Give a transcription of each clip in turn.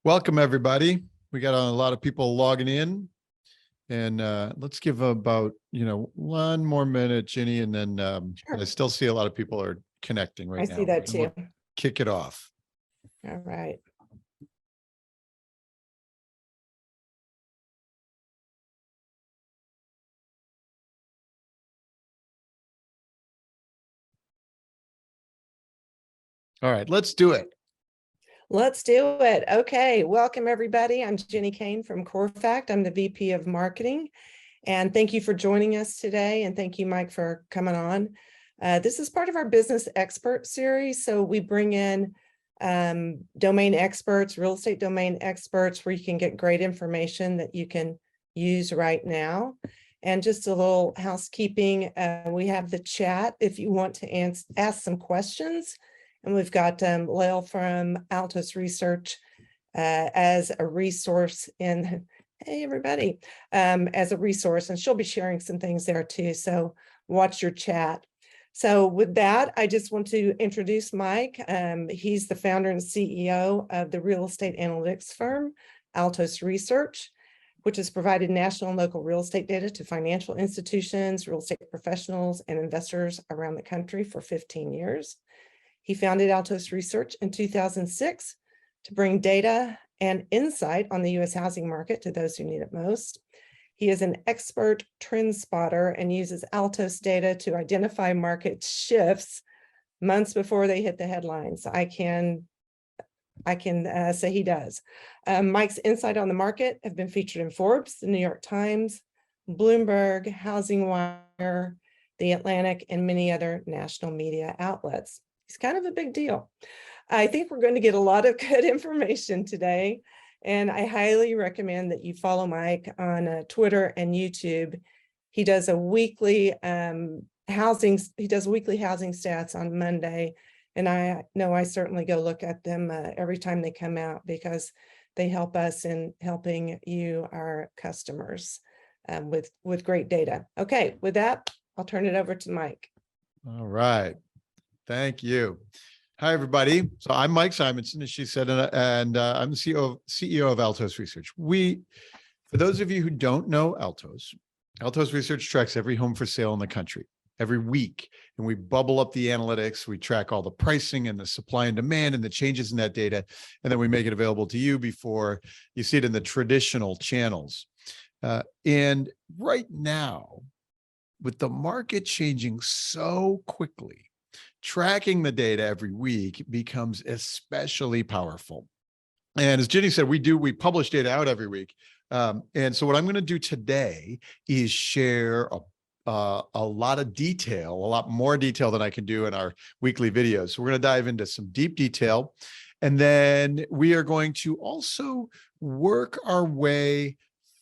Welcome, everybody. We got a lot of people logging in, and let's give about, one more minute, Ginny, and then Sure. I still see a lot of people are connecting right now. I see that and we'll too. kick it off. All right. All right, let's do it. Let's do it. Okay. Welcome, everybody. I'm Jenny Kane from Corefact. I'm the VP of Marketing. And thank you for joining us today. And thank you, Mike, for coming on. This is part of our business expert series. So we bring in domain experts, real estate domain experts, where you can get great information that you can use right now. And just a little housekeeping, we have the chat if you want to ask some questions. And we've got Lael from Altos Research as a resource in, hey, everybody, as a resource, and she'll be sharing some things there too. So watch your chat. So with that, I just want to introduce Mike. He's the founder and CEO of the real estate analytics firm, Altos Research, which has provided national and local real estate data to financial institutions, real estate professionals, and investors around the country for 15 years. He founded Altos Research in 2006 to bring data and insight on the U.S. housing market to those who need it most. He is an expert trend spotter and uses Altos data to identify market shifts months before they hit the headlines. I can say he does. Mike's insight on the market have been featured in Forbes, the New York Times, Bloomberg, HousingWire, The Atlantic, and many other national media outlets. He's kind of a big deal. I think we're going to get a lot of good information today, and I highly recommend that you follow Mike on Twitter and YouTube. He does a weekly housing stats on Monday, and I know I certainly go look at them every time they come out because they help us in helping you, our customers, with great data. Okay, with that, I'll turn it over to Mike. All right. Thank you. Hi, everybody. So I'm Mike Simonsen, as she said, and I'm the CEO of Altos Research. For those of you who don't know Altos Research tracks every home for sale in the country every week, and we bubble up the analytics. We track all the pricing and the supply and demand and the changes in that data, and then we make it available to you before you see it in the traditional channels. And right now, with the market changing so quickly, tracking the data every week becomes especially powerful. And as Ginny said, we publish data out every week. And so what I'm going to do today is share a lot of detail, a lot more detail than I can do in our weekly videos. So we're going to dive into some deep detail. And then we are going to also work our way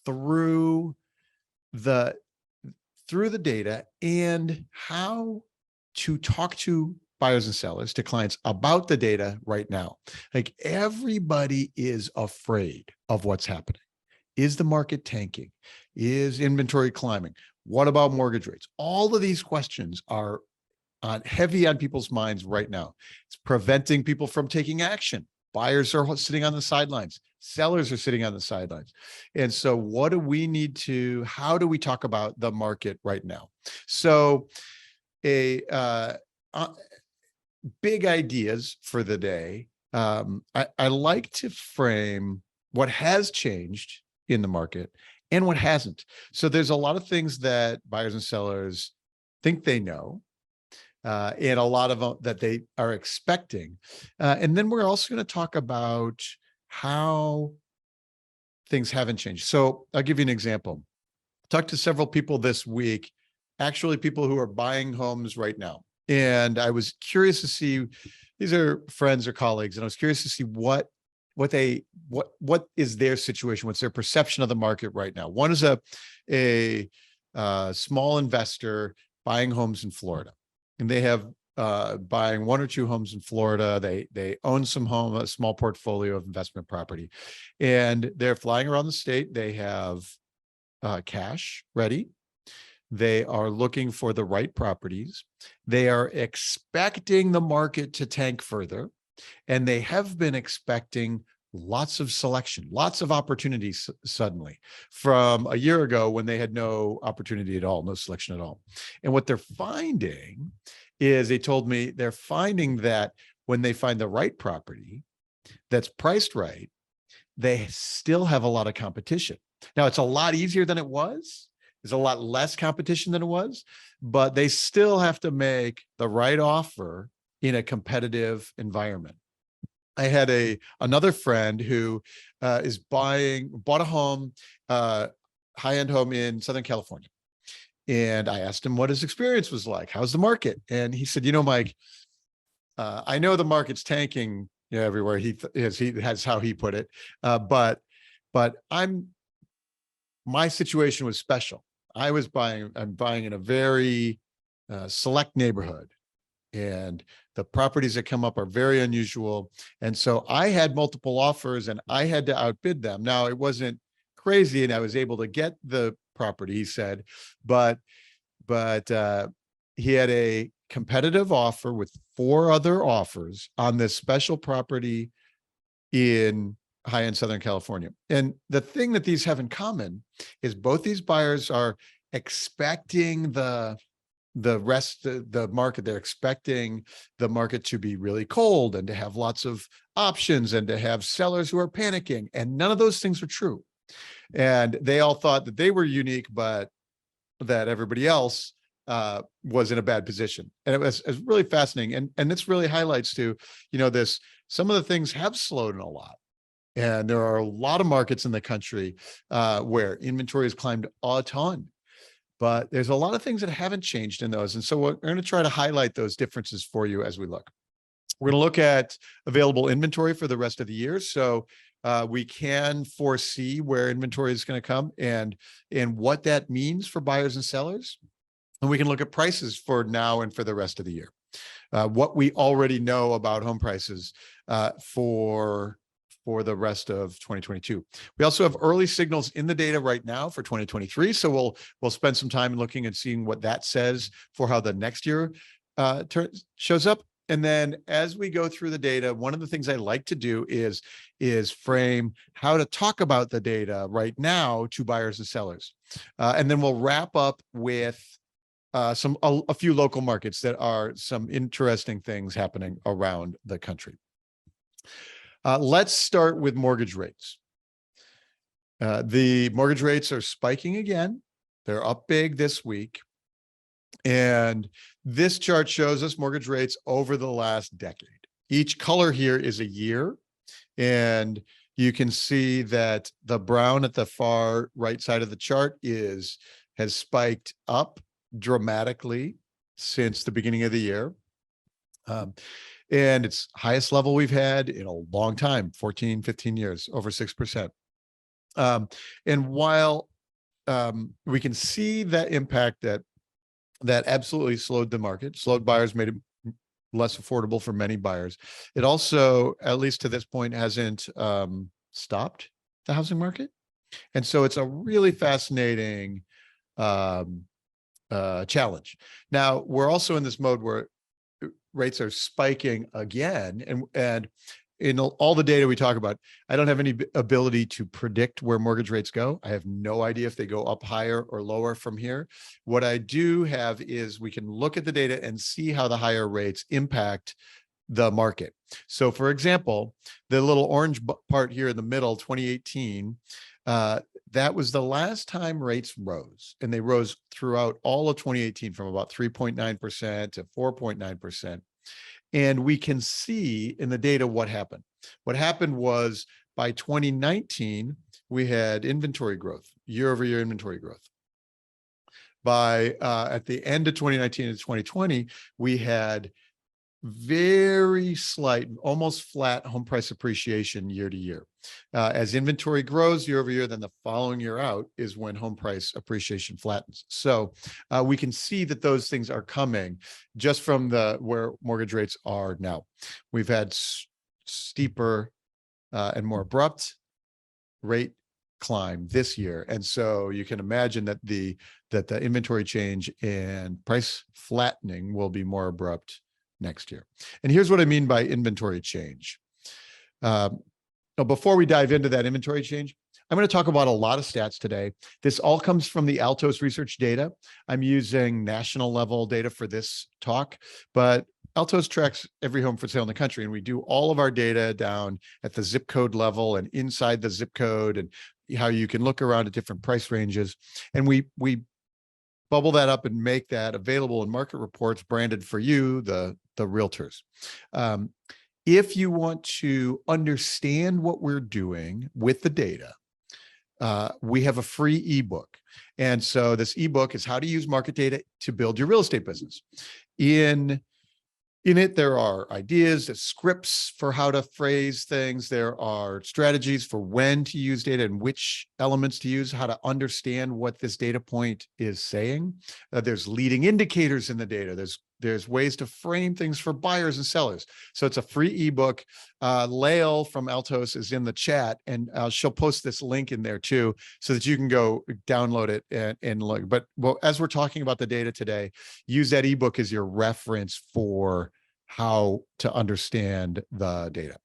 through the data and how to talk to buyers and sellers, to clients about the data right now. Like, everybody is afraid of what's happening. Is the market tanking? Is inventory climbing? What about mortgage rates? All of these questions are heavy on people's minds right now. It's preventing people from taking action. Buyers are sitting on the sidelines. Sellers are sitting on the sidelines. And so what do we need to, how do we talk about the market right now? So big ideas for the day. I like to frame what has changed in the market and what hasn't. So there's a lot of things that buyers and sellers think they know, and a lot of them that they are expecting. And then we're also going to talk about how things haven't changed. So I'll give you an example. Talked to several people this week, actually people who are buying homes right now. And I was curious to see, these are friends or colleagues, and I was curious to see what is their situation, what's their perception of the market right now. One is a small investor buying homes in Florida, and they have buying one or two homes in Florida. They own a small portfolio of investment property, and they're flying around the state. They have cash ready. They are looking for the right properties. They are expecting the market to tank further, and they have been expecting lots of selection, lots of opportunities suddenly from a year ago when they had no opportunity at all, no selection at all. And what they're finding is, they told me they're finding that when they find the right property that's priced right, they still have a lot of competition. Now, it's a lot easier than it was. There's a lot less competition than it was, but they still have to make the right offer in a competitive environment. I had another friend who bought a home, high-end home in Southern California. And I asked him what his experience was like. How's the market? And he said, Mike, I know the market's tanking everywhere. That's how he put it. But my situation was special. I'm buying in a very select neighborhood, and the properties that come up are very unusual. And so I had multiple offers and I had to outbid them. Now, it wasn't crazy and I was able to get the property, he said, but he had a competitive offer with 4 other offers on this special property in high-end Southern California. And the thing that these have in common is both these buyers are expecting the market. They're expecting the market to be really cold and to have lots of options and to have sellers who are panicking. And none of those things are true. And they all thought that they were unique, but that everybody else was in a bad position. And it was really fascinating. And this really highlights to, some of the things have slowed in a lot. And there are a lot of markets in the country where inventory has climbed a ton. But there's a lot of things that haven't changed in those. And so we're going to try to highlight those differences for you as we look. We're going to look at available inventory for the rest of the year. So we can foresee where inventory is going to come and what that means for buyers and sellers. And we can look at prices for now and for the rest of the year. What we already know about home prices for the rest of 2022. We also have early signals in the data right now for 2023. So we'll spend some time looking and seeing what that says for how the next year shows up. And then as we go through the data, one of the things I like to do is frame how to talk about the data right now to buyers and sellers. And then we'll wrap up with a few local markets that are some interesting things happening around the country. Let's start with mortgage rates. The mortgage rates are spiking again. They're up big this week. And this chart shows us mortgage rates over the last decade. Each color here is a year. And you can see that the brown at the far right side of the chart has spiked up dramatically since the beginning of the year. And it's highest level we've had in a long time, 14, 15 years, over 6%. And while we can see that impact that absolutely slowed the market, slowed buyers, made it less affordable for many buyers, it also, at least to this point, hasn't stopped the housing market. And so it's a really fascinating challenge. Now, we're also in this mode where rates are spiking again. And in all the data we talk about, I don't have any ability to predict where mortgage rates go. I have no idea if they go up higher or lower from here. What I do have is we can look at the data and see how the higher rates impact the market. So for example, the little orange part here in the middle, 2018, that was the last time rates rose, and they rose throughout all of 2018 from about 3.9% to 4.9%. And we can see in the data what happened. What happened was by 2019, we had inventory growth, year-over-year inventory growth. By at the end of 2019 and 2020, we had very slight, almost flat home price appreciation year to year. As inventory grows year over year, then the following year out is when home price appreciation flattens. So we can see that those things are coming just from where mortgage rates are now. We've had steeper and more abrupt rate climb this year. And so you can imagine that the inventory change and price flattening will be more abrupt next year. And here's what I mean by inventory change. Now, before we dive into that inventory change, I'm going to talk about a lot of stats today. This all comes from the Altos research data. I'm using national level data for this talk, but Altos tracks every home for sale in the country, and we do all of our data down at the zip code level and inside the zip code, and how you can look around at different price ranges. And we bubble that up and make that available in market reports branded for you, the realtors. If you want to understand what we're doing with the data, we have a free ebook. And so this ebook is how to use market data to build your real estate business. In it, there are ideas, there's scripts for how to phrase things. There are strategies for when to use data and which elements to use, how to understand what this data point is saying. There's leading indicators in the data. There's ways to frame things for buyers and sellers. So it's a free ebook. Lael from Altos is in the chat, and she'll post this link in there too, so that you can go download it and look. But well, as we're talking about the data today, use that ebook as your reference for how to understand the data.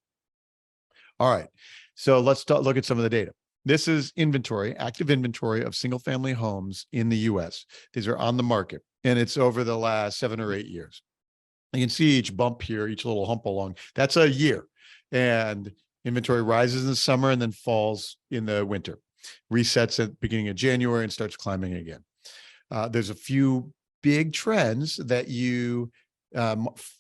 All right, so let's look at some of the data. This is inventory, active inventory of single family homes in the US. These are on the market, and it's over the last 7 or 8 years. You can see each bump here, each little hump along, that's a year. And inventory rises in the summer and then falls in the winter, resets at the beginning of January and starts climbing again. There's a few big trends that you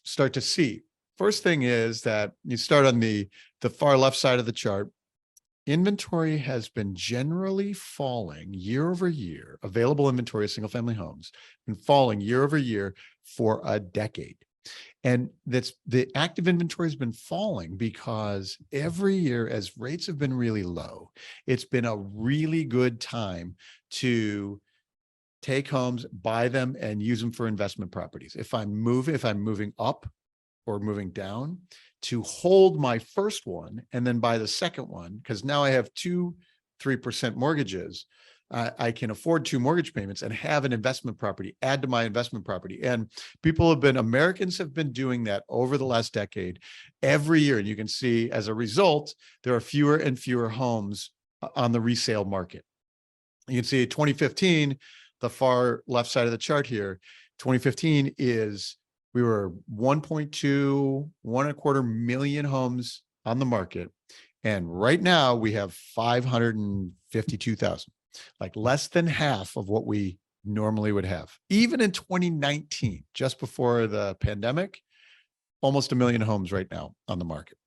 start to see. First thing is that you start on the far left side of the chart. Inventory has been generally falling year over year. Available inventory of single family homes been falling year over year for a decade. And the active inventory has been falling because every year, as rates have been really low, it's been a really good time to take homes, buy them, and use them for investment properties. If I'm moving up or moving down, to hold my first one and then buy the second one, because now I have 2-3% mortgages. I can afford 2 mortgage payments and have an investment property, add to my investment property. And Americans have been doing that over the last decade every year. And you can see as a result, there are fewer and fewer homes on the resale market. You can see 2015, the far left side of the chart here, 2015 we were 1.2 million homes on the market. And right now we have 552,000, like less than half of what we normally would have. Even in 2019, just before the pandemic, almost 1 million homes right now on the market.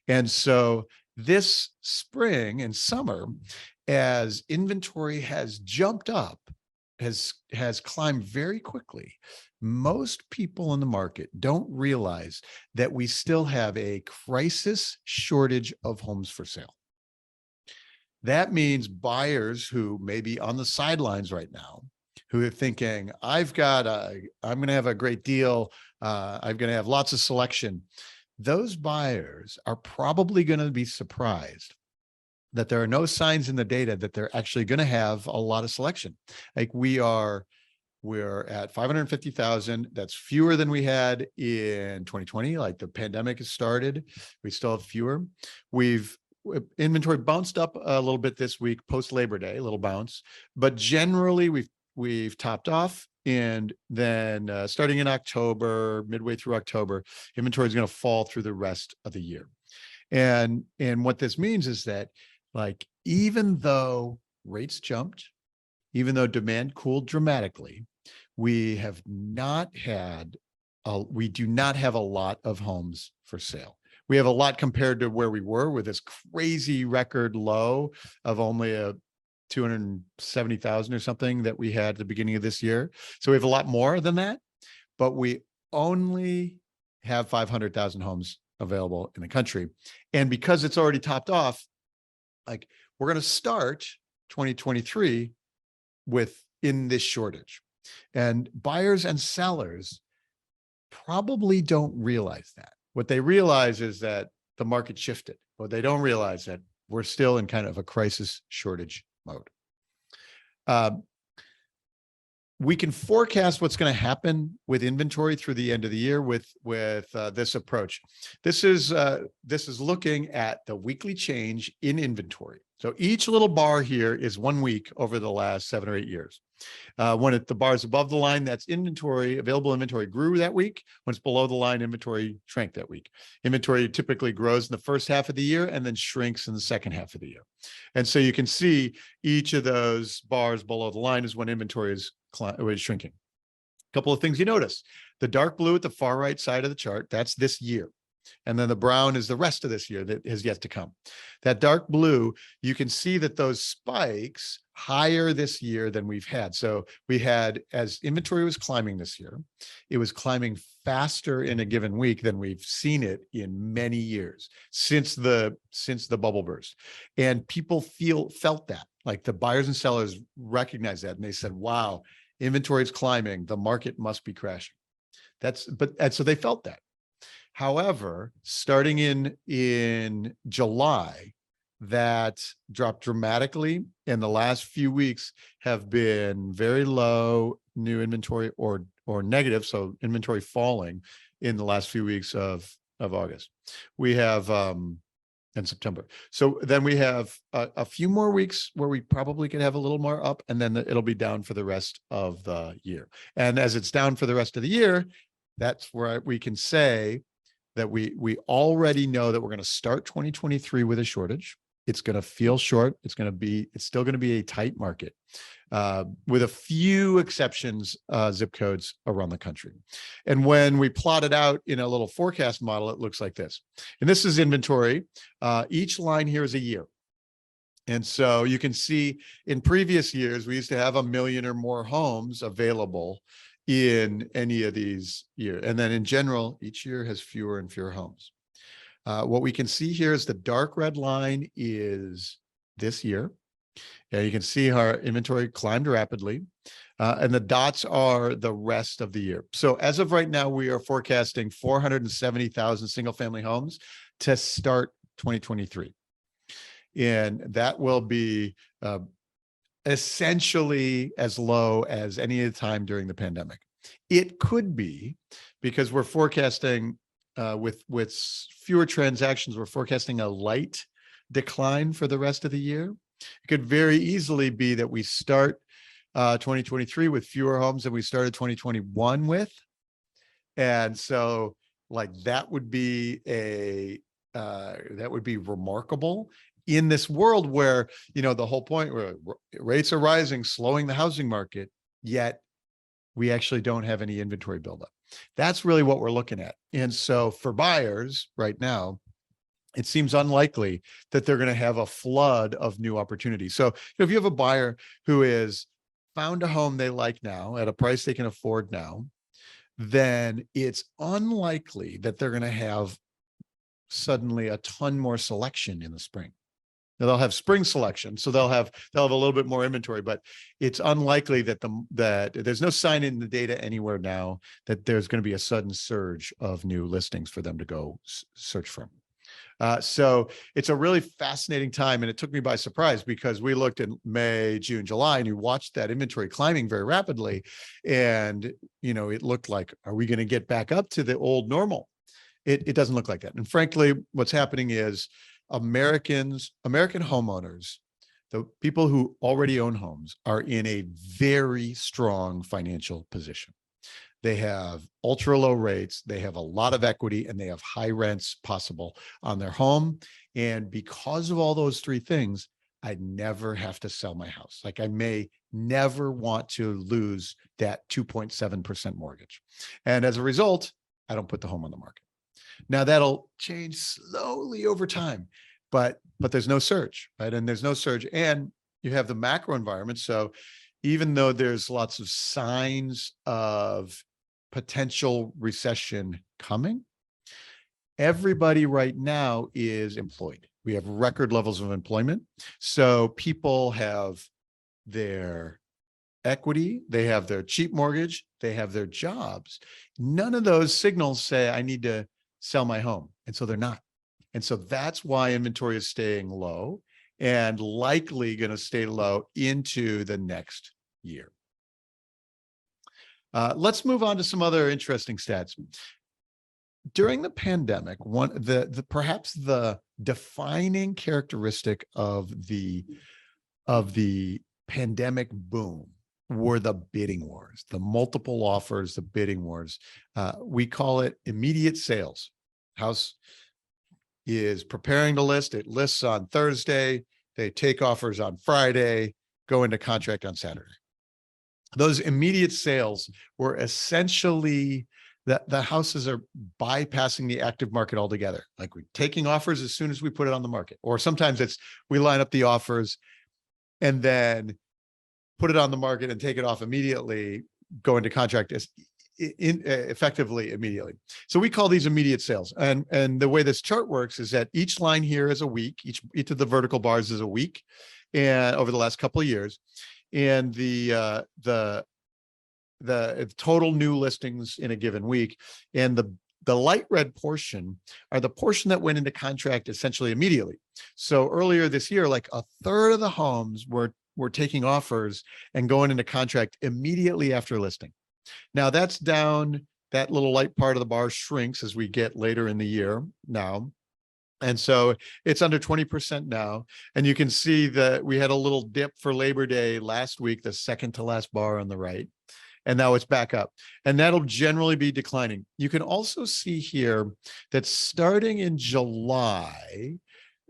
And so this spring and summer, as inventory has jumped up, has climbed very quickly, most people in the market don't realize that we still have a crisis shortage of homes for sale. That means buyers who may be on the sidelines right now, who are thinking, I'm going to have a great deal. I'm going to have lots of selection. Those buyers are probably going to be surprised that there are no signs in the data that they're actually going to have a lot of selection. Like we're at 550,000. That's fewer than we had in 2020. Like the pandemic has started. We still have fewer. Inventory bounced up a little bit this week, post Labor Day, a little bounce, but generally we've topped off. And then starting in October, midway through October, inventory is going to fall through the rest of the year. And what this means is that, like, even though rates jumped, even though demand cooled dramatically, we do not have a lot of homes for sale. We have a lot compared to where we were with this crazy record low of only 270,000 or something that we had at the beginning of this year. So we have a lot more than that, but we only have 500,000 homes available in the country. And because it's already topped off, like, we're going to start 2023 in this shortage. And buyers and sellers probably don't realize that. What they realize is that the market shifted. What they don't realize that we're still in kind of a crisis shortage mode. we can forecast what's going to happen with inventory through the end of the year with this approach. This is looking at the weekly change in inventory. So each little bar here is 1 week over the last 7 or 8 years. When the bar is above the line, that's inventory, available inventory grew that week. When it's below the line, inventory shrank that week. Inventory typically grows in the first half of the year and then shrinks in the second half of the year. And so you can see each of those bars below the line is when inventory is shrinking. A couple of things you notice. The dark blue at the far right side of the chart, that's this year. And then the brown is the rest of this year that has yet to come. That dark blue, you can see that those spikes higher this year than we've had. So we had, as inventory was climbing this year, it was climbing faster in a given week than we've seen it in many years since the bubble burst. And people felt that, like the buyers and sellers recognized that, and they said, wow, inventory is climbing, the market must be crashing. So they felt that. However, starting in July, that dropped dramatically, and the last few weeks have been very low new inventory or negative, so inventory falling in the last few weeks of August. We have in September. So then we have a few more weeks where we probably could have a little more up, and then it'll be down for the rest of the year. And as it's down for the rest of the year, that's where we can say that we already know that we're going to start 2023 with a shortage. It's going to feel short. It's still going to be a tight market, with a few exceptions, zip codes around the country. And when we plot it out in a little forecast model, it looks like this. And this is inventory. Each line here is a year. And so you can see in previous years, we used to have 1 million or more homes available in any of these years. And then in general, each year has fewer and fewer homes. What we can see here is the dark red line is this year. And you can see how our inventory climbed rapidly. And the dots are the rest of the year. So as of right now, we are forecasting 470,000 single family homes to start 2023. And that will be essentially as low as any other time during the pandemic. It could be because we're forecasting with fewer transactions, we're forecasting a light decline for the rest of the year. It could very easily be that we start 2023 with fewer homes than we started 2021 with. And so like that would be remarkable in this world where, the whole point where rates are rising, slowing the housing market, yet we actually don't have any inventory buildup. That's really what we're looking at. And so for buyers right now, it seems unlikely that they're going to have a flood of new opportunities. So if you have a buyer who has found a home they like now at a price they can afford now, then it's unlikely that they're going to have suddenly a ton more selection in the spring. Now, they'll have spring selection, so they'll have a little bit more inventory, but it's unlikely that there's no sign in the data anywhere now that there's going to be a sudden surge of new listings for them to go search from. So it's a really fascinating time, and it took me by surprise because we looked in May, June, July, and you watched that inventory climbing very rapidly, and it looked like, are we going to get back up to the old normal? It doesn't look like that. And frankly, what's happening is American homeowners, the people who already own homes, are in a very strong financial position. They have ultra low rates, they have a lot of equity, and they have high rents possible on their home. And because of all those three things, I never have to sell my house. Like I may never want to lose that 2.7% mortgage. And as a result, I don't put the home on the market. Now that'll change slowly over time, but there's no surge, right? And there's no surge, and you have the macro environment. So even though there's lots of signs of potential recession coming, everybody right now is employed. We have record levels of employment. So people have their equity, they have their cheap mortgage, they have their jobs. None of those signals say I need to sell my home. And so they're not. And so that's why inventory is staying low and likely going to stay low into the next year. Let's move on to some other interesting stats. During the pandemic, perhaps the defining characteristic of the pandemic boom were the bidding wars, the multiple offers, the bidding wars. We call it immediate sales. House is preparing to list. It lists on Thursday. They take offers on Friday, go into contract on Saturday. Those immediate sales were essentially that the houses are bypassing the active market altogether. Like we're taking offers as soon as we put it on the market, or sometimes it's we line up the offers and then put it on the market and take it off immediately, go into contract effectively immediately. So we call these immediate sales. And the way this chart works is that each line here is a week, each of the vertical bars is a week, and over the last couple of years. And the total new listings in a given week. And the light red portion are the portion that went into contract essentially immediately. So earlier this year, like a third of the homes were taking offers and going into contract immediately after listing. Now that's down, that little light part of the bar shrinks as we get later in the year now. And so it's under 20% now. And you can see that we had a little dip for Labor Day last week, the second to last bar on the right. And now it's back up. And that'll generally be declining. You can also see here that starting in July,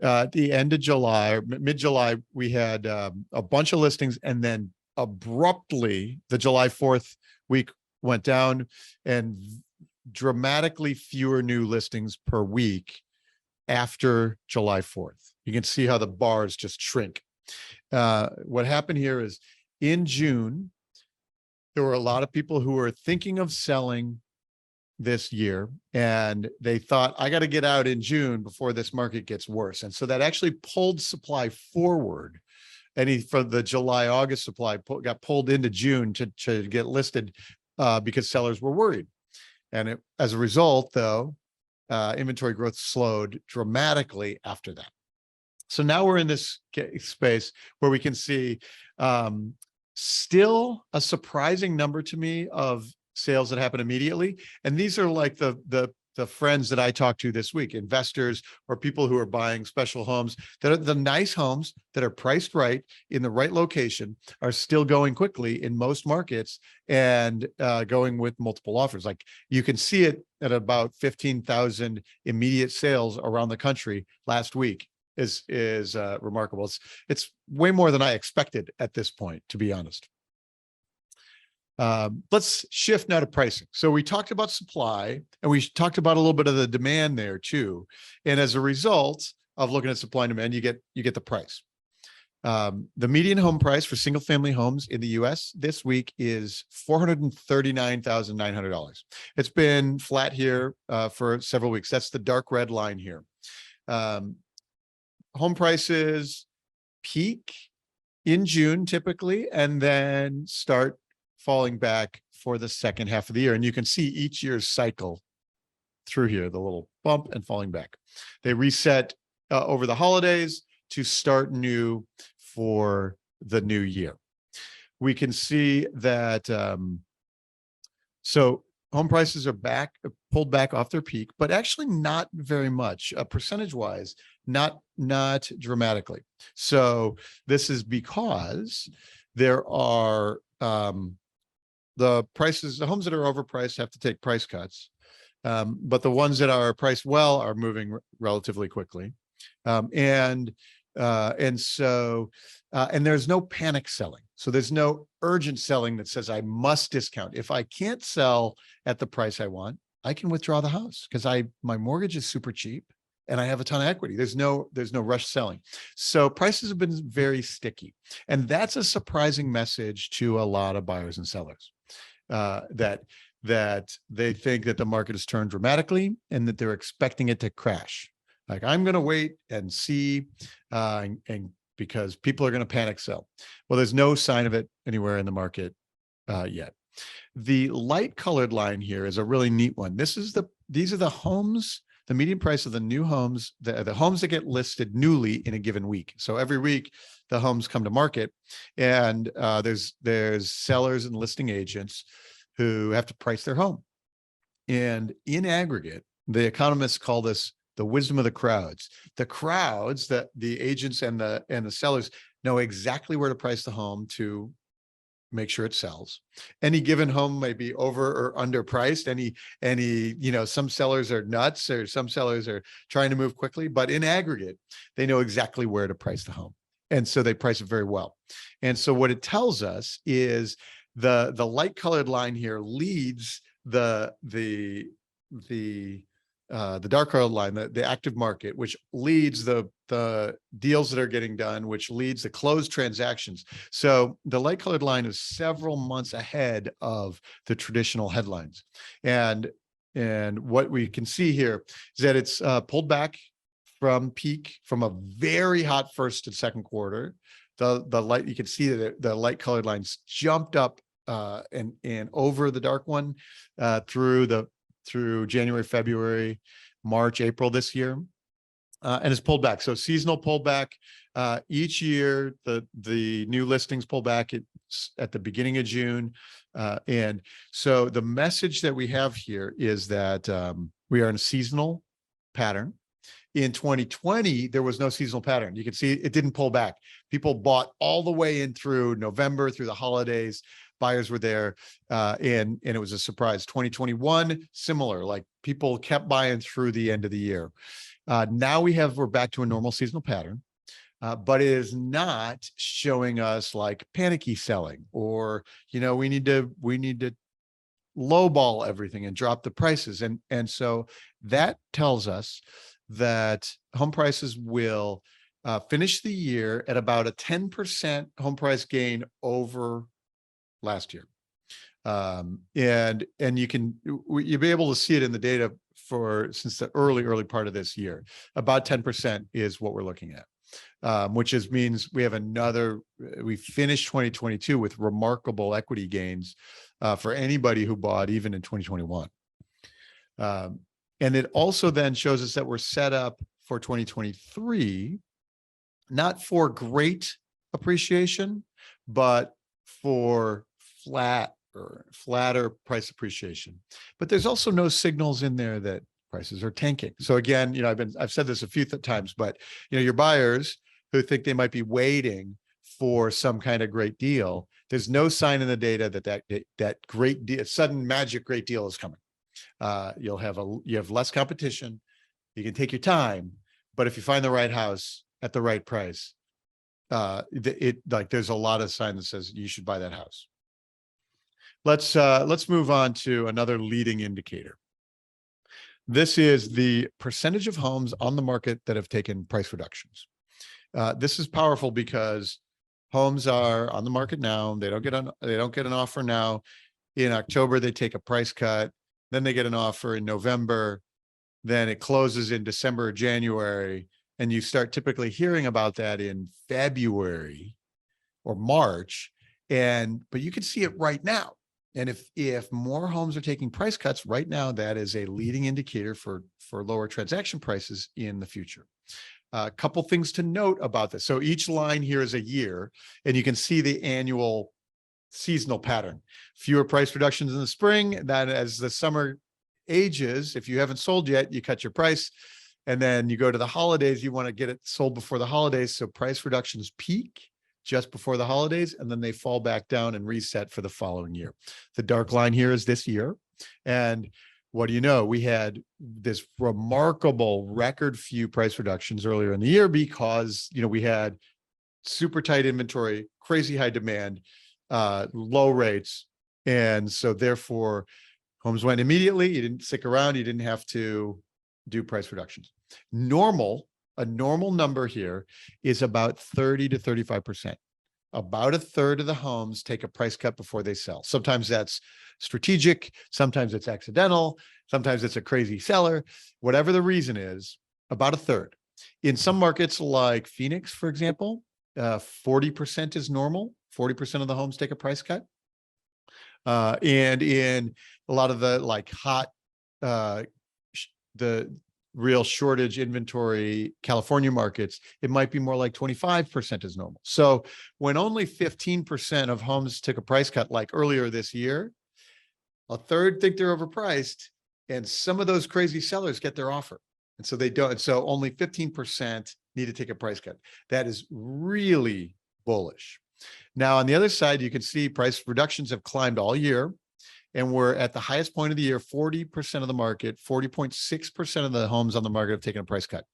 at the end of July, or mid-July, we had a bunch of listings, and then abruptly the July 4th week went down, and dramatically fewer new listings per week after July 4th. You can see how the bars just shrink. What happened here is in June, there were a lot of people who were thinking of selling this year, and they thought, I got to get out in June before this market gets worse. And so that actually pulled supply forward. And from the July, August supply got pulled into June to get listed because sellers were worried. And as a result, though, inventory growth slowed dramatically after that. So now we're in this space where we can see still a surprising number to me of sales that happen immediately. And these are like the friends that I talked to this week, investors or people who are buying special homes, that are the nice homes that are priced right in the right location, are still going quickly in most markets and going with multiple offers. Like you can see it at about 15,000 immediate sales around the country last week is remarkable. It's way more than I expected at this point, to be honest. Let's shift now to pricing. So we talked about supply, and we talked about a little bit of the demand there too. And as a result of looking at supply and demand, you get the price. The median home price for single family homes in the US this week is $439,900. It's been flat here for several weeks. That's the dark red line here. Home prices peak in June typically, and then start falling back for the second half of the year. And you can see each year's cycle through here, the little bump and falling back. They reset over the holidays to start new for the new year. We can see that, so home prices are pulled back off their peak, but actually not very much, percentage-wise, not dramatically. So this is because there are the homes that are overpriced have to take price cuts, but the ones that are priced well are moving relatively quickly, and there's no panic selling. So there's no urgent selling that says I must discount. If I can't sell at the price I want, I can withdraw the house because my mortgage is super cheap and I have a ton of equity. There's no rush selling. So prices have been very sticky. And that's a surprising message to a lot of buyers and sellers, that they think that the market has turned dramatically and that they're expecting it to crash. Like, I'm going to wait and see, and because people are going to panic sell. Well, there's no sign of it anywhere in the market yet. The light colored line here is a really neat one. These are the homes, the median price of the new homes, the homes that get listed newly in a given week. So every week the homes come to market, and there's sellers and listing agents who have to price their home. And in aggregate, the economists call this the wisdom of the crowds. The crowds, that the agents and the sellers know exactly where to price the home to make sure it sells. Any given home may be over or underpriced. Some sellers are nuts, or some sellers are trying to move quickly, but in aggregate, they know exactly where to price the home. And so they price it very well. And so what it tells us is the light colored line here leads the dark colored line, the active market, which leads the deals that are getting done, which leads the closed transactions. So the light colored line is several months ahead of the traditional headlines. And what we can see here is that it's pulled back from peak, from a very hot first and second quarter. The light, you can see that the light colored lines jumped up and over the dark one through January, February, March, April this year, and it's pulled back. So seasonal pullback. Each year, the new listings pull back at the beginning of June. And so the message that we have here is that we are in a seasonal pattern. In 2020, there was no seasonal pattern. You can see it didn't pull back. People bought all the way in through November, through the holidays. Buyers were there, and it was a surprise. 2021, similar, like people kept buying through the end of the year. Now we're back to a normal seasonal pattern, but it is not showing us like panicky selling, or we need to lowball everything and drop the prices. And so that tells us that home prices will finish the year at about a 10% home price gain over last year. And you'll be able to see it in the data since the early part of this year. About 10% is what we're looking at, which means we finished 2022 with remarkable equity gains for anybody who bought even in 2021. And it also then shows us that we're set up for 2023, not for great appreciation, but for flatter price appreciation. But there's also no signals in there that prices are tanking. So again, I've said this a few times, but your buyers who think they might be waiting for some kind of great deal, there's no sign in the data that great deal, sudden magic great deal is coming. You have less competition. You can take your time, but if you find the right house at the right price, there's a lot of sign that says you should buy that house. Let's move on to another leading indicator. This is the percentage of homes on the market that have taken price reductions. This is powerful because homes are on the market now. They don't get an offer now. In October, they take a price cut. Then they get an offer in November. Then it closes in December or January. And you start typically hearing about that in February or March. But you can see it right now. And if more homes are taking price cuts right now, that is a leading indicator for lower transaction prices in the future. A couple things to note about this. So each line here is a year, and you can see the annual seasonal pattern. Fewer price reductions in the spring. Then as the summer ages, if you haven't sold yet, you cut your price. And then you go to the holidays, you want to get it sold before the holidays. So price reductions peak just before the holidays, and then they fall back down and reset for the following year. The dark line here is this year. And what do you know? We had this remarkable record few price reductions earlier in the year because, we had super tight inventory, crazy high demand, low rates. And so therefore homes went immediately. You didn't stick around. You didn't have to do price reductions. A normal number here is about 30 to 35%. About a third of the homes take a price cut before they sell. Sometimes that's strategic. Sometimes it's accidental. Sometimes it's a crazy seller. Whatever the reason is, about a third. In some markets like Phoenix, for example, 40% is normal. 40% of the homes take a price cut. And in a lot of the real shortage inventory California markets, it might be more like 25% is normal. So when only 15% of homes took a price cut like earlier this year, A third think they're overpriced, and some of those crazy sellers get their offer. And so they don't. So only 15% need to take a price cut. That is really bullish. Now, on the other side, you can see price reductions have climbed all year, and we're at the highest point of the year. 40% of the market, 40.6% of the homes on the market have taken a price cut.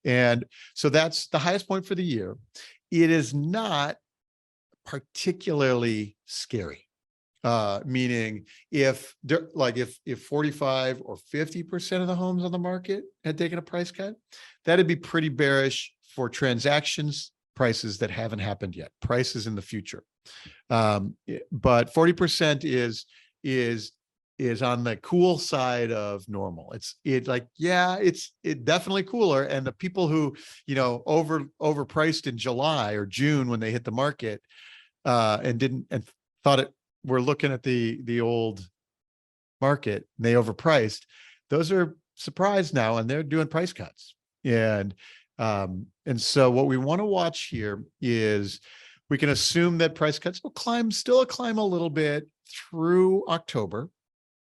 And so that's the highest point for the year. It is not particularly scary. Meaning if 45 or 50% of the homes on the market had taken a price cut, that'd be pretty bearish for transactions prices that haven't happened yet, prices in the future. But 40% is on the cool side of normal. It's definitely cooler. And the people who, overpriced in July or June when they hit the market, and thought it, we're looking at the old market, and they overpriced, those are surprised now, and they're doing price cuts. And so what we want to watch here is we can assume that price cuts will climb a little bit through October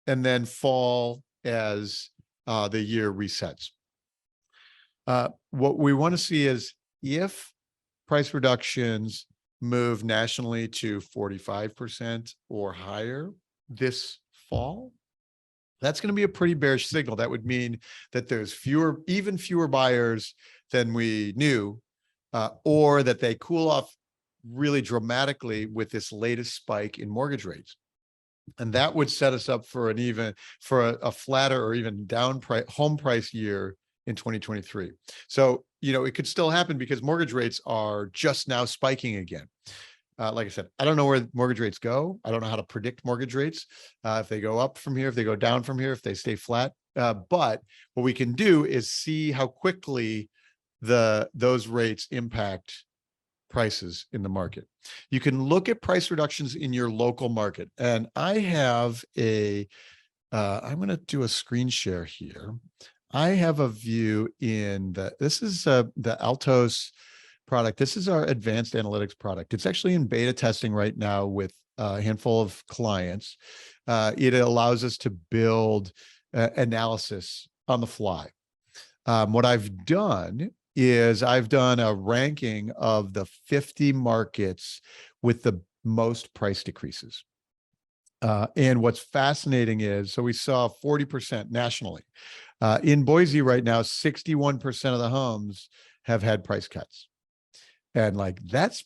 and then fall as the year resets. What we want to see is if price reductions move nationally to 45% or higher this fall, that's going to be a pretty bearish signal. That would mean that there's even fewer buyers than we knew, or that they cool off really dramatically with this latest spike in mortgage rates. And that would set us up for a flatter or even down home price year in 2023. So, it could still happen because mortgage rates are just now spiking again. Like I said, I don't know where mortgage rates go. I don't know how to predict mortgage rates. If they go up from here, if they go down from here, if they stay flat. But what we can do is see how quickly those rates impact prices in the market. You can look at price reductions in your local market. And I have I'm going to do a screen share here. I have a view this is the Altos product. This is our advanced analytics product. It's actually in beta testing right now with a handful of clients. It allows us to build analysis on the fly. What I've done is I've done a ranking of the 50 markets with the most price decreases. And what's fascinating is, so we saw 40% nationally. In Boise right now, 61% of the homes have had price cuts. And that's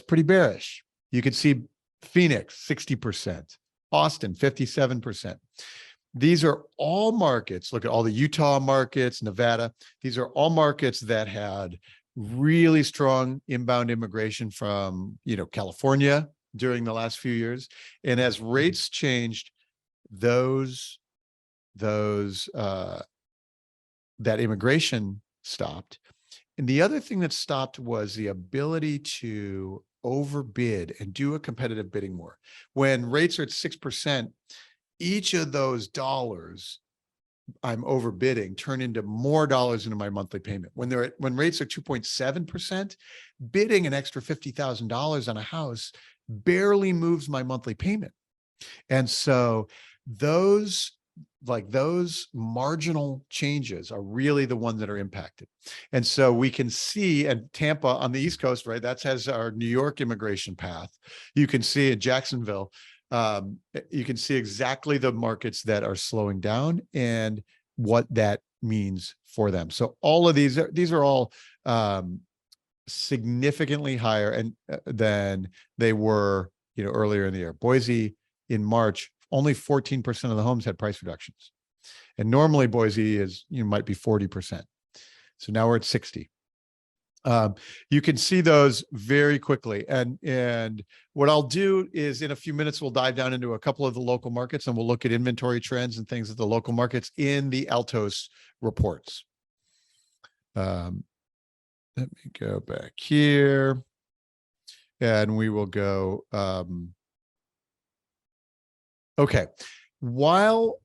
pretty bearish. You could see Phoenix, 60%, Austin, 57%. These are all markets. Look at all the Utah markets, Nevada. These are all markets that had really strong inbound immigration from, California during the last few years. And as rates changed, that immigration stopped. And the other thing that stopped was the ability to overbid and do a competitive bidding war. When rates are at 6%, each of those dollars I'm overbidding turn into more dollars into my monthly payment. When rates are 2.7%, bidding an extra $50,000 on a house barely moves my monthly payment. And so those marginal changes are really the ones that are impacted. And so we can see, and Tampa on the East Coast, right, that has our New York immigration path. You can see in Jacksonville, you can see exactly the markets that are slowing down and what that means for them. So all of these are all significantly higher than they were, earlier in the year. Boise in March, only 14% of the homes had price reductions. And normally Boise might be 40%. So now we're at 60. You can see those very quickly. And what I'll do is in a few minutes, we'll dive down into a couple of the local markets and we'll look at inventory trends and things at the local markets in the Altos reports. Let me go back here and we will go. Okay. While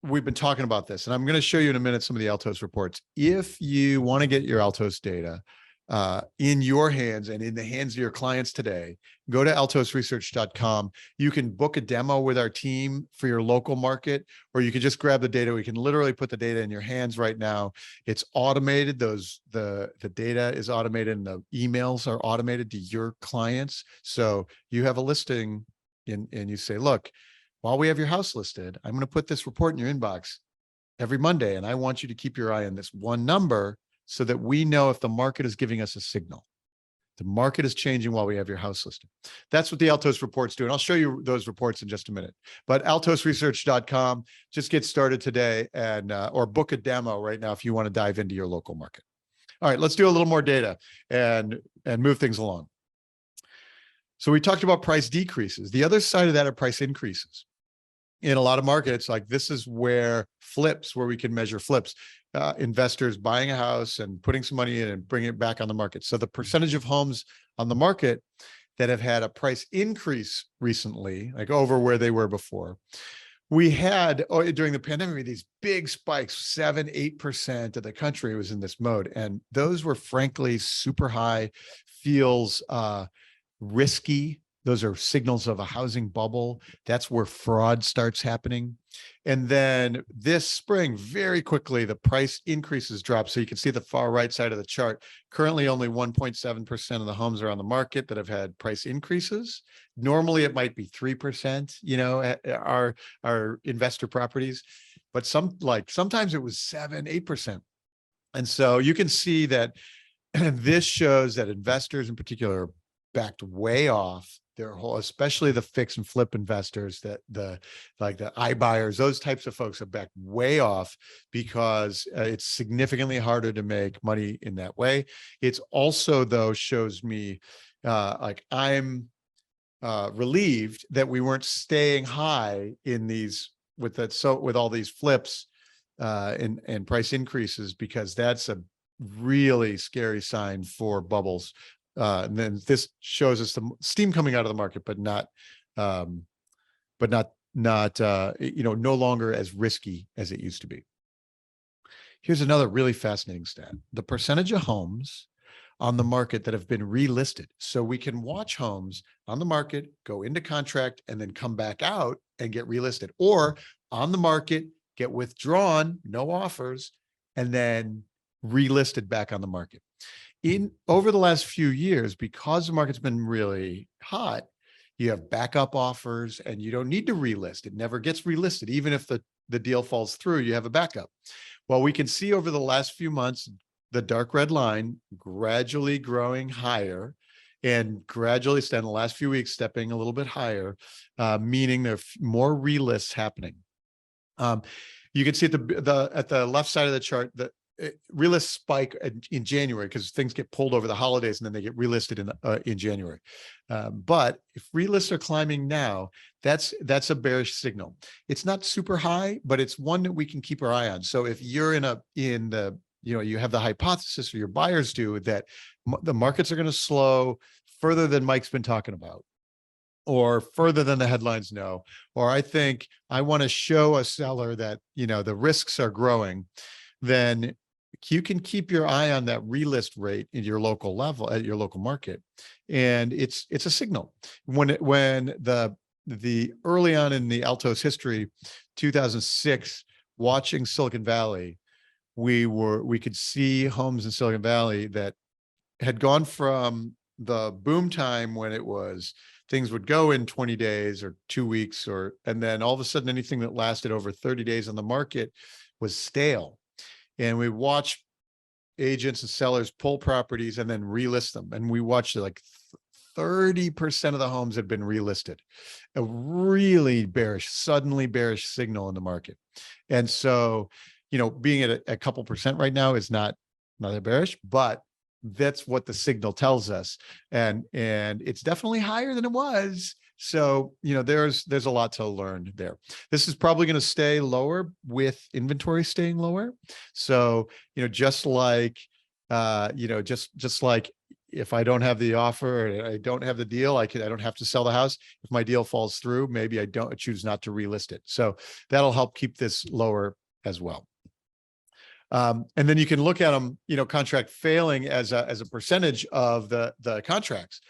we've been talking about this, and I'm going to show you in a minute some of the Altos reports. If you want to get your Altos data, in your hands and in the hands of your clients today, go to altosresearch.com. You can book a demo with our team for your local market, or you can just grab the data. We can literally put the data in your hands right now. It's automated. The data is automated and the emails are automated to your clients. So you have a listing and you say, look, while we have your house listed, I'm going to put this report in your inbox every Monday. And I want you to keep your eye on this one number so that we know if the market is giving us a signal. The market is changing while we have your house listed. That's what the Altos reports do. And I'll show you those reports in just a minute. But altosresearch.com, just get started today and or book a demo right now if you want to dive into your local market. All right, let's do a little more data and move things along. So we talked about price decreases. The other side of that are price increases. In a lot of markets, like this is where we can measure flips, investors buying a house and putting some money in and bringing it back on the market. So the percentage of homes on the market that have had a price increase recently, like over where they were before, we had during the pandemic, these big spikes, 7-8% of the country was in this mode. And those were frankly super high, feels risky. Those are signals of a housing bubble. That's where fraud starts happening. And then this spring, very quickly, the price increases drop. So you can see the far right side of the chart. Currently, only 1.7% of the homes are on the market that have had price increases. Normally, it might be 3%, our investor properties. But sometimes it was 7-8%. And so you can see that this shows that investors in particular are backed way off their whole, especially the fix and flip investors, that the iBuyers, those types of folks are backed way off because it's significantly harder to make money in that way. It's also, though, shows me I'm relieved that we weren't staying high in these with all these flips and price increases, because that's a really scary sign for bubbles. And then this shows us the steam coming out of the market, but no longer as risky as it used to be. Here's another really fascinating stat: the percentage of homes on the market that have been relisted. So we can watch homes on the market go into contract and then come back out and get relisted, or on the market, get withdrawn, no offers, and then relisted back on the market. Over the last few years, because the market's been really hot, you have backup offers and you don't need to relist. It never gets relisted. Even if the deal falls through, you have a backup. Well, we can see over the last few months, the dark red line gradually growing higher and gradually, in the last few weeks, stepping a little bit higher, meaning there are more relists happening. You can see at the left side of the chart that relists spike in January because things get pulled over the holidays and then they get relisted in January. But if relists are climbing now, that's a bearish signal. It's not super high, but it's one that we can keep our eye on. So if you're you have the hypothesis, or your buyers do, that the markets are going to slow further than Mike's been talking about, or further than the headlines know, or I think I want to show a seller that, the risks are growing, then you can keep your eye on that relist rate in your local level, at your local market. And it's a signal. When the early on in the Altos history, 2006, watching Silicon Valley, we could see homes in Silicon Valley that had gone from the boom time when it was things would go in 20 days or 2 weeks, and then all of a sudden anything that lasted over 30 days on the market was stale. And we watch agents and sellers pull properties and then relist them. And we watched 30% of the homes had been relisted. A really suddenly bearish signal in the market. And so, being at a couple percent right now is not that bearish, but that's what the signal tells us. And it's definitely higher than it was. So, there's a lot to learn there. This is probably going to stay lower with inventory staying lower. So, just like if I don't have the offer, or I don't have the deal, I don't have to sell the house. If my deal falls through, maybe I choose not to relist it. So that'll help keep this lower as well. And then you can look at them, contract failing as a percentage of the contracts.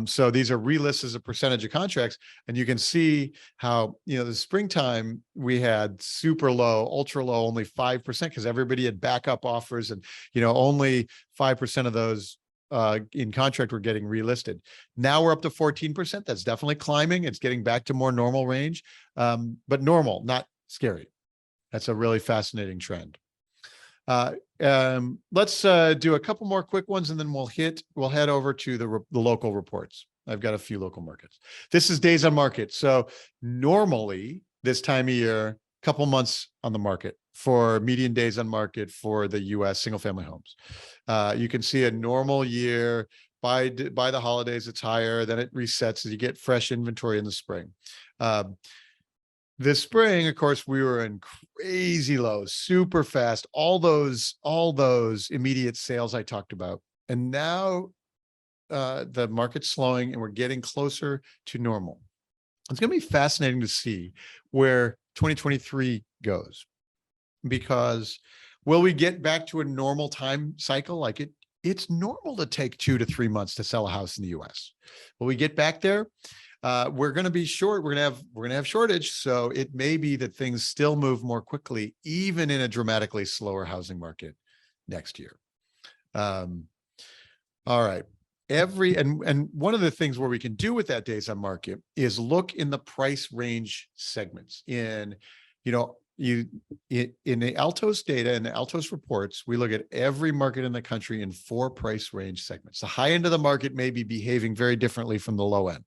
So these are relists as a percentage of contracts, and you can see how, the springtime we had super low, ultra low, only 5% because everybody had backup offers, and only 5% of those in contract were getting relisted. Now we're up to 14%. That's definitely climbing. It's getting back to more normal range, but normal, not scary. That's a really fascinating trend. Let's do a couple more quick ones, and then we'll head over to the local reports. I've got a few local markets. This is days on market. So normally this time of year, couple months on the market for median days on market for the US single family homes. You can see a normal year by the holidays, it's higher, then it resets as you get fresh inventory in the spring. This spring, of course, we were in crazy lows, super fast, all those immediate sales I talked about. And now the market's slowing and we're getting closer to normal. It's going to be fascinating to see where 2023 goes, because will we get back to a normal time cycle? Like it's normal to take 2 to 3 months to sell a house in the US. Will we get back there? We're going to be short. We're going to have shortage. So it may be that things still move more quickly, even in a dramatically slower housing market next year. All right. And one of the things where we can do with that days on market is look in the price range segments. In the Altos data and the Altos reports, we look at every market in the country in 4 price range segments. The high end of the market may be behaving very differently from the low end.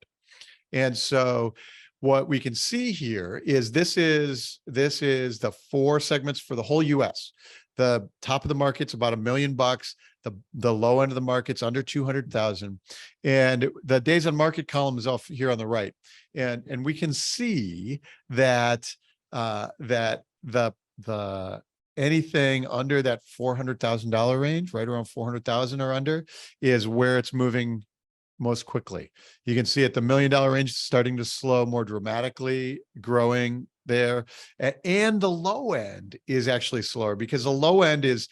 And so what we can see here is this is the 4 segments for the whole US. The top of the market's about $1 million. The low end of the market's under 200,000. And the days on market column is off here on the right. And we can see that the anything under that $400,000 range, right around 400,000 or under, is where it's moving most quickly. You can see at the $1 million range starting to slow more dramatically, growing there. And the low end is actually slower because the low end is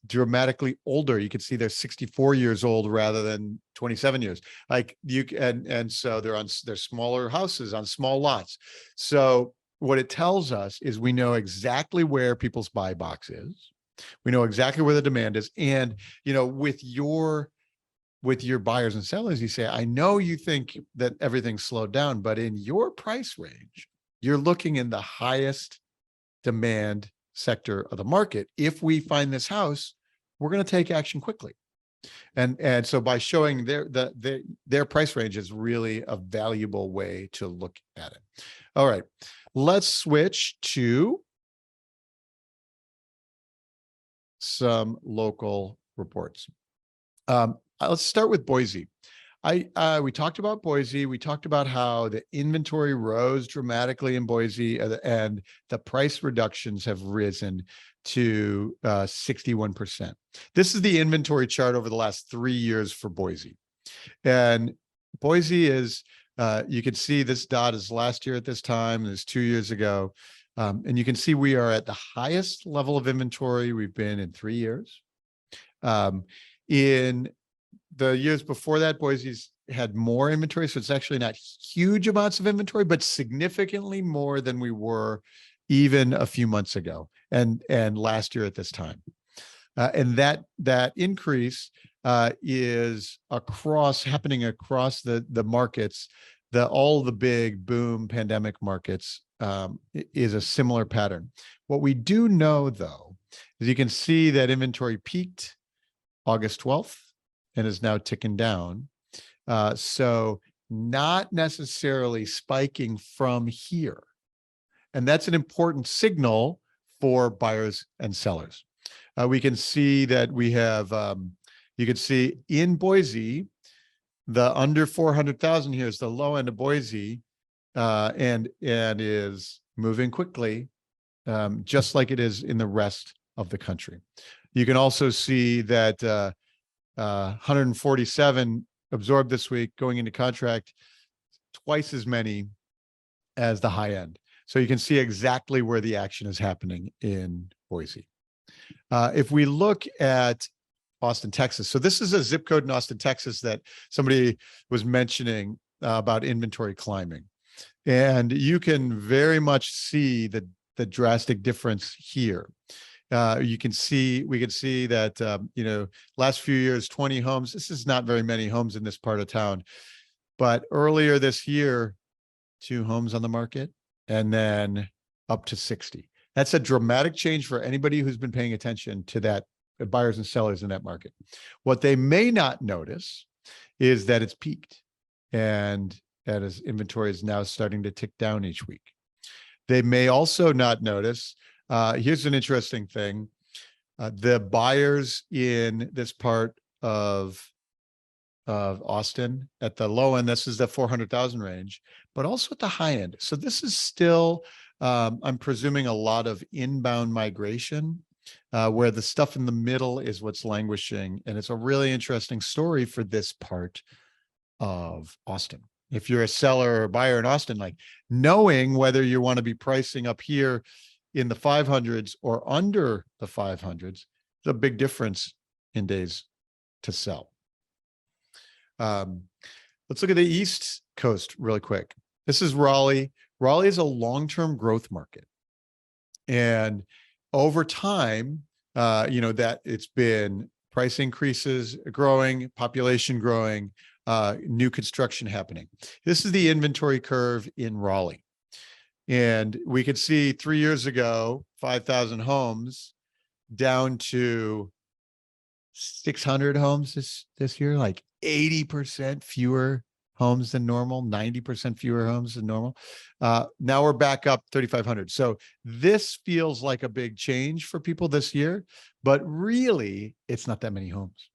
dramatically older. You can see they're 64 years old rather than 27 years. And so they're smaller houses on small lots. So what it tells us is we know exactly where people's buy box is. We know exactly where the demand is. And, with your buyers and sellers, you say, I know you think that everything's slowed down, but in your price range, you're looking in the highest demand sector of the market. If we find this house, we're going to take action quickly. And so by showing their price range is really a valuable way to look at it. All right, let's switch to some local reports. Let's start with Boise. We talked about Boise. We talked about how the inventory rose dramatically in Boise, and the price reductions have risen to 61%. This is the inventory chart over the last 3 years for Boise. And Boise is, you can see this dot is last year at this time, and it's 2 years ago. And you can see we are at the highest level of inventory we've been in 3 years. In the years before that, Boise's had more inventory. So it's actually not huge amounts of inventory, but significantly more than we were even a few months ago and last year at this time. And that increase is happening across the markets. All the big boom pandemic markets is a similar pattern. What we do know, though, is you can see that inventory peaked August 12th and is now ticking down. So not necessarily spiking from here. And that's an important signal for buyers and sellers. We can see that we have, you can see in Boise, the under 400,000 here is the low end of Boise, and is moving quickly, just like it is in the rest of the country. You can also see that 147 absorbed this week, going into contract, twice as many as the high end. So you can see exactly where the action is happening in Boise. If we look at Austin, Texas, so this is a zip code in Austin, Texas that somebody was mentioning about inventory climbing. And you can very much see the drastic difference here. We can see that, last few years, 20 homes. This is not very many homes in this part of town. But earlier this year, 2 homes on the market and then up to 60. That's a dramatic change for anybody who's been paying attention to that, buyers and sellers in that market. What they may not notice is that it's peaked and that his inventory is now starting to tick down each week. They may also not notice, here's an interesting thing. The buyers in this part of Austin at the low end, this is the 400,000 range, but also at the high end. So this is still, I'm presuming, a lot of inbound migration, where the stuff in the middle is what's languishing. And it's a really interesting story for this part of Austin. If you're a seller or buyer in Austin, like knowing whether you want to be pricing up here in the 500s or under the 500s, is a big difference in days to sell. Let's look at the East Coast really quick. This is Raleigh. Raleigh is a long-term growth market. And over time, that it's been price increases growing, population growing, new construction happening. This is the inventory curve in Raleigh. And we could see 3 years ago, 5,000 homes down to 600 homes this year, like 80% fewer homes than normal, 90% fewer homes than normal. Now we're back up 3,500. So this feels like a big change for people this year, but really it's not that many homes.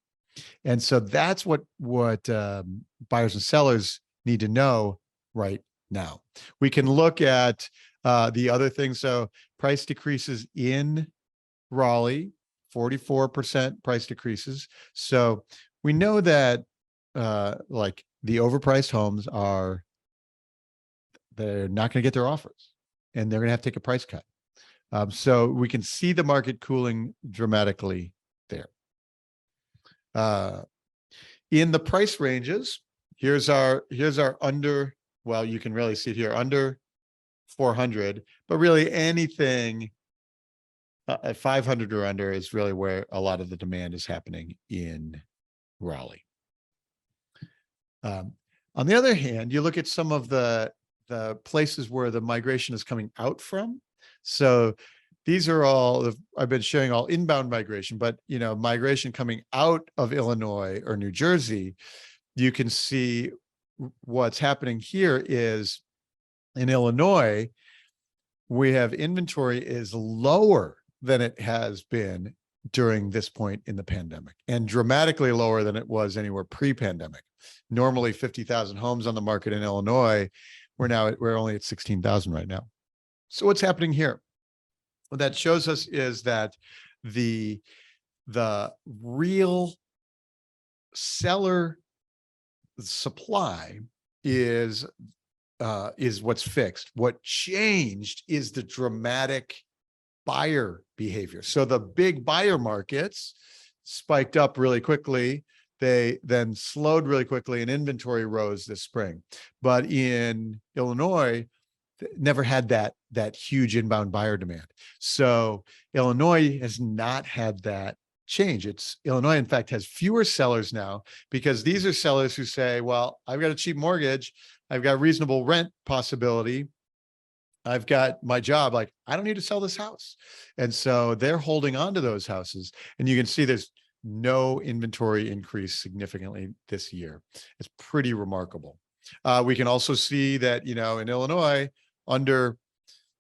And so that's what buyers and sellers need to know right now. We can look at the other things. So price decreases in Raleigh, 44% price decreases. So we know that like the overpriced homes they're not going to get their offers and they're going to have to take a price cut. So we can see the market cooling dramatically there. In the price ranges, here's our under, well, you can really see it here, under 400, but really anything at 500 or under is really where a lot of the demand is happening in Raleigh. On the other hand, you look at some of the places where the migration is coming out from. So these are all, I've been showing all inbound migration, but migration coming out of Illinois or New Jersey. You can see what's happening here is in Illinois, we have inventory is lower than it has been during this point in the pandemic, and dramatically lower than it was anywhere pre-pandemic. Normally 50,000 homes on the market in Illinois. We're only at 16,000 right now. So what's happening here? What that shows us is that the real seller supply is what's fixed. What changed is the dramatic buyer behavior. So the big buyer markets spiked up really quickly. They then slowed really quickly and inventory rose this spring. But in Illinois, never had that huge inbound buyer demand. So Illinois has not had that change. Illinois, in fact, has fewer sellers now because these are sellers who say, well, I've got a cheap mortgage. I've got reasonable rent possibility. I've got my job. Like, I don't need to sell this house. And so they're holding on to those houses. And you can see there's no inventory increase significantly this year. It's pretty remarkable. We can also see that, in Illinois,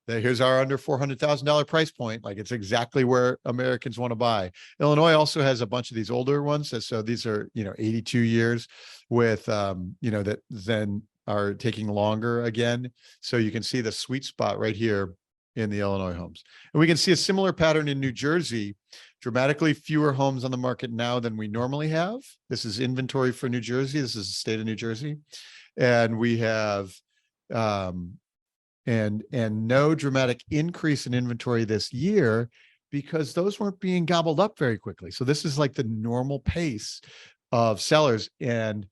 here's our under $400,000 price point. Like, it's exactly where Americans want to buy. Illinois also has a bunch of these older ones. So these are, 82 years with, that then are taking longer again. So you can see the sweet spot right here in the Illinois homes. And we can see a similar pattern in New Jersey, dramatically fewer homes on the market now than we normally have. This is inventory for New Jersey. This is the state of New Jersey. And we have, and no dramatic increase in inventory this year because those weren't being gobbled up very quickly. So this is like the normal pace of sellers. And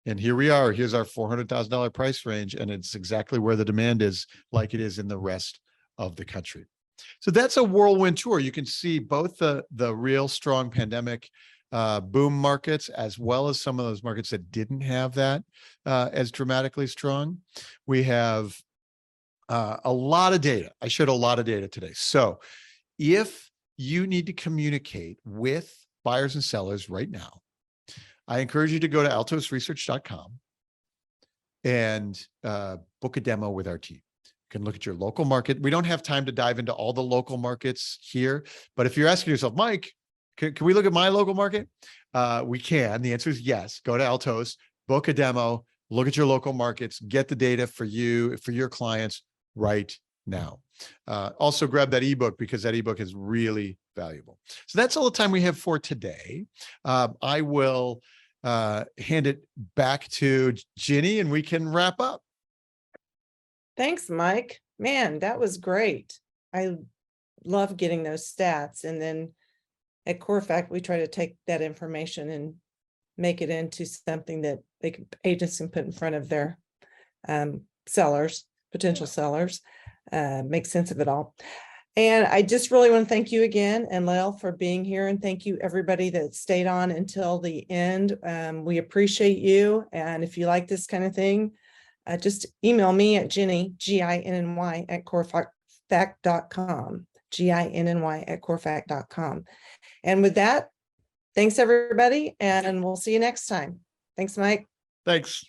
here we are. Here's our $400,000 price range. And it's exactly where the demand is, like it is in the rest of the country. So that's a whirlwind tour. You can see both the real strong pandemic boom markets, as well as some of those markets that didn't have that as dramatically strong. We have a lot of data. I showed a lot of data today. So if you need to communicate with buyers and sellers right now, I encourage you to go to altosresearch.com and book a demo with our team. You can look at your local market. We don't have time to dive into all the local markets here, but if you're asking yourself, Mike, can we look at my local market? We can. The answer is yes. Go to Altos, book a demo, look at your local markets, get the data for you, for your clients right now. Also grab that ebook, because that ebook is really valuable. So that's all the time we have for today. I will hand it back to Ginny and we can wrap up. Thanks, Mike. Man, that was great. I love getting those stats. And then at Corefact, we try to take that information and make it into something that agents can put in front of their sellers, potential sellers, make sense of it all. And I just really want to thank you again, and Lael, for being here. And thank you everybody that stayed on until the end. We appreciate you. And if you like this kind of thing, just email me at Ginny, Ginny at Corefact.com, Ginny at Corefact.com. And with that, thanks everybody, and we'll see you next time. Thanks, Mike. Thanks.